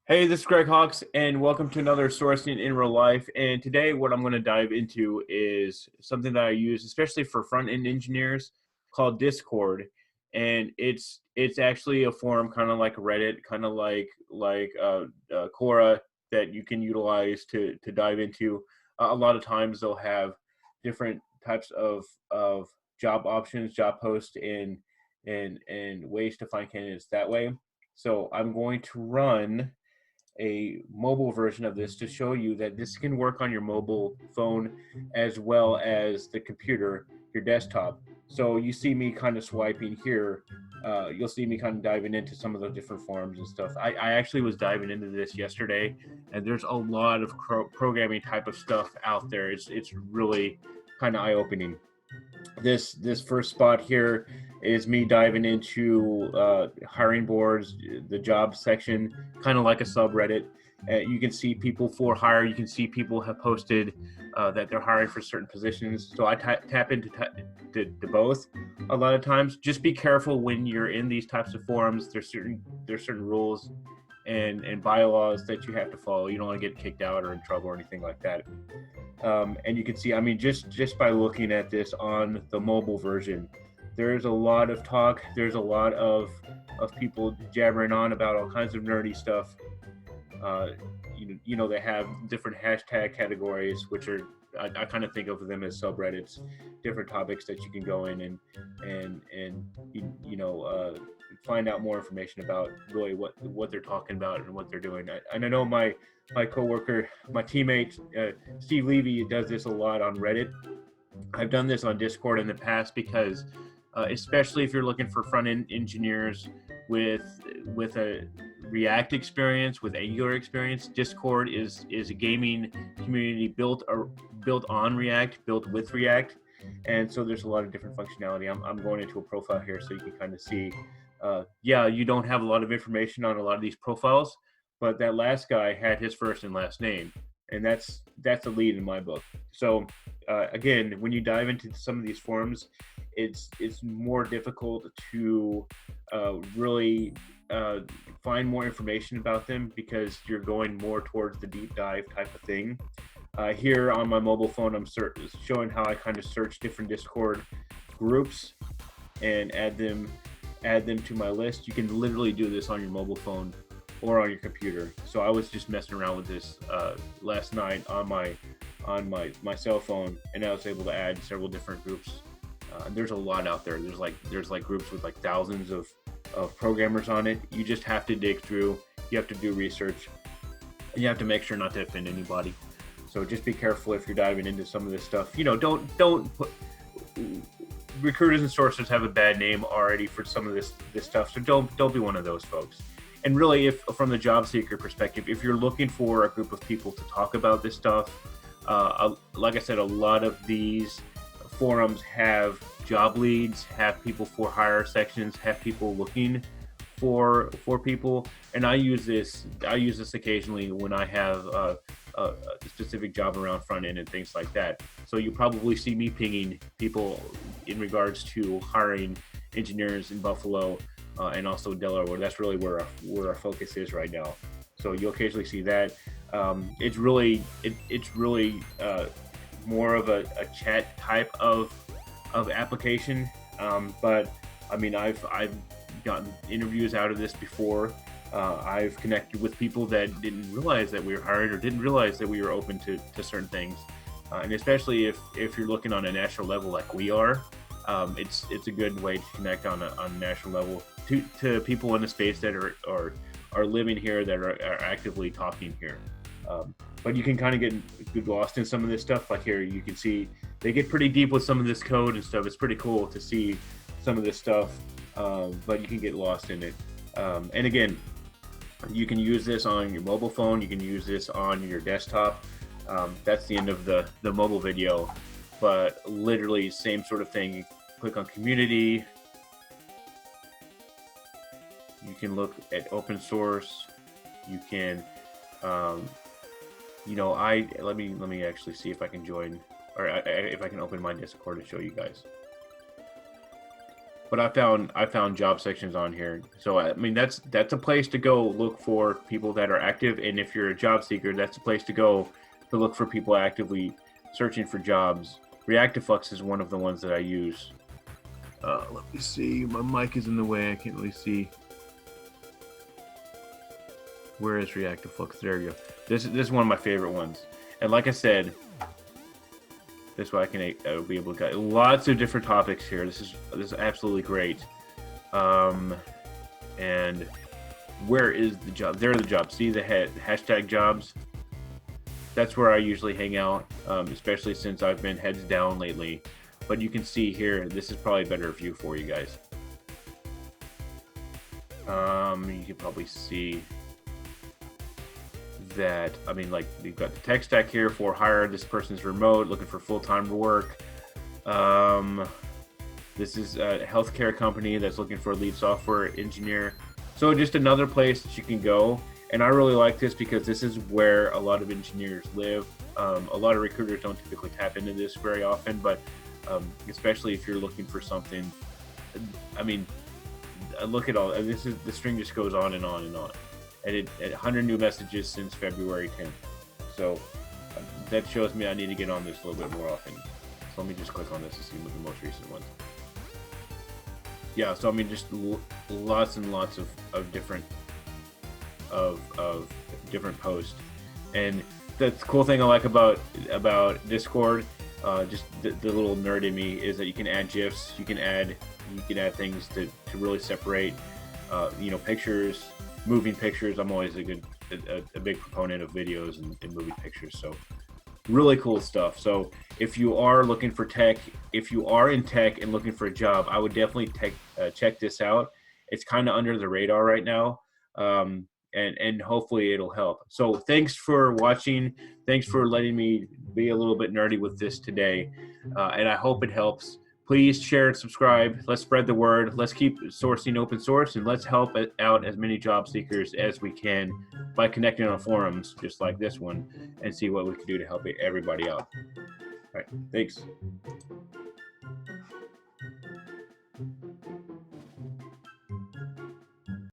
Hey, this is Greg Hawks, and welcome to another Sourcing in Real Life. And today, what I'm going to dive into is something that I use, especially for front-end engineers, called Discord. And it's actually a forum, kind of like Reddit, kind of like Quora, that you can utilize to dive into. A lot of times, they'll have different types of job options, job posts, and ways to find candidates that way. So I'm going to run a mobile version of this to show you that this can work on your mobile phone as well as the computer, your desktop. So you see me kind of swiping here. You'll see me kind of diving into some of the different forums and stuff. I actually was diving into this yesterday, and there's a lot of programming type of stuff out there. It's really kind of eye-opening. This first spot here is me diving into hiring boards, the job section, kind of like a subreddit. You can see people for hire. You can see people have posted that they're hiring for certain positions. So I tap into both a lot of times. Just be careful when you're in these types of forums. There's certain rules and bylaws that you have to follow. You don't want to get kicked out or in trouble or anything like that. And you can see, I mean, just by looking at this on the mobile version, there's a lot of talk. There's a lot of people jabbering on about all kinds of nerdy stuff. They have different hashtag categories, which are I kind of think of them as subreddits, different topics that you can go in and find out more information about really what they're talking about and what they're doing. And I know my coworker, my teammate, Steve Levy, does this a lot on Reddit. I've done this on Discord in the past because, especially if you're looking for front-end engineers with a React experience, with Angular experience, Discord is a gaming community built on React, built with React, and so there's a lot of different functionality. I'm going into a profile here so you can kind of see. You don't have a lot of information on a lot of these profiles, but that last guy had his first and last name, and that's the lead in my book. So again, when you dive into some of these forums, it's more difficult to really find more information about them because you're going more towards the deep dive type of thing. Here on my mobile phone, I'm showing how I kind of search different Discord groups and add them to my list. You can literally do this on your mobile phone or on your computer. So I was just messing around with this last night on my cell phone, and I was able to add several different groups. There's a lot out there. There's like groups with like thousands of programmers on it. You just have to dig through. You have to do research, and you have to make sure not to offend anybody. So just be careful if you're diving into some of this stuff. Don't put recruiters and sources have a bad name already for some of this stuff. So don't be one of those folks. And really, if from the job seeker perspective, if you're looking for a group of people to talk about this stuff, like I said, a lot of these forums have job leads, have people for hire sections, have people looking for people. And I use this occasionally when I have a specific job around front end and things like that. So you probably see me pinging people in regards to hiring engineers in Buffalo and also Delaware. That's really where our focus is right now. So you'll occasionally see that. It's really more of a chat type of application. But I mean, I've gotten interviews out of this before. I've connected with people that didn't realize that we were hired or didn't realize that we were open to certain things. And especially if you're looking on a national level like we are, it's a good way to connect on a national level to people in the space that are living here, that are actively talking here. But you can kind of get lost in some of this stuff. Like here, you can see they get pretty deep with some of this code and stuff. It's pretty cool to see some of this stuff, but you can get lost in it. And again, you can use this on your mobile phone. You can use this on your desktop. That's the end of the mobile video, but literally same sort of thing. You click on community. You can look at open source. You can, let me actually see if I can join, or if I can open my Discord to show you guys. but I found job sections on here. So I mean, that's a place to go look for people that are active. And if you're a job seeker, that's a place to go to look for people actively searching for jobs. Reactiflux is one of the ones that I use. Let me see. My mic is in the way. I can't really see. Where is Reactiflux? There you go. This is one of my favorite ones. And like I said, this way I'll be able to get lots of different topics here. This is absolutely great. And where is the job? There are the jobs. See the hashtag jobs? That's where I usually hang out, especially since I've been heads down lately. But you can see here, this is probably a better view for you guys. You can probably see that, I mean, like, you've got the tech stack here for hire. This person's remote, looking for full-time work. This is a healthcare company that's looking for a lead software engineer. So just another place that you can go. And I really like this because this is where a lot of engineers live. A lot of recruiters don't typically tap into this very often, but especially if you're looking for something. I mean, look at all this. The string just goes on and on and on. And 100 new messages since February 10th. So that shows me I need to get on this a little bit more often. So let me just click on this to see what the most recent ones. Yeah, so I mean, just lots and lots of different different posts. And the cool thing I like about Discord, just the little nerd in me, is that you can add GIFs, you can add things to really separate, pictures. Moving pictures. I'm always a big proponent of videos and moving pictures. So really cool stuff. So if you are looking for tech, if you are in tech and looking for a job, I would definitely check this out. It's kind of under the radar right now. And hopefully it'll help. So thanks for watching. Thanks for letting me be a little bit nerdy with this today. And I hope it helps. Please share and subscribe. Let's spread the word. Let's keep sourcing open source, and let's help out as many job seekers as we can by connecting on forums just like this one and see what we can do to help everybody out. All right, thanks.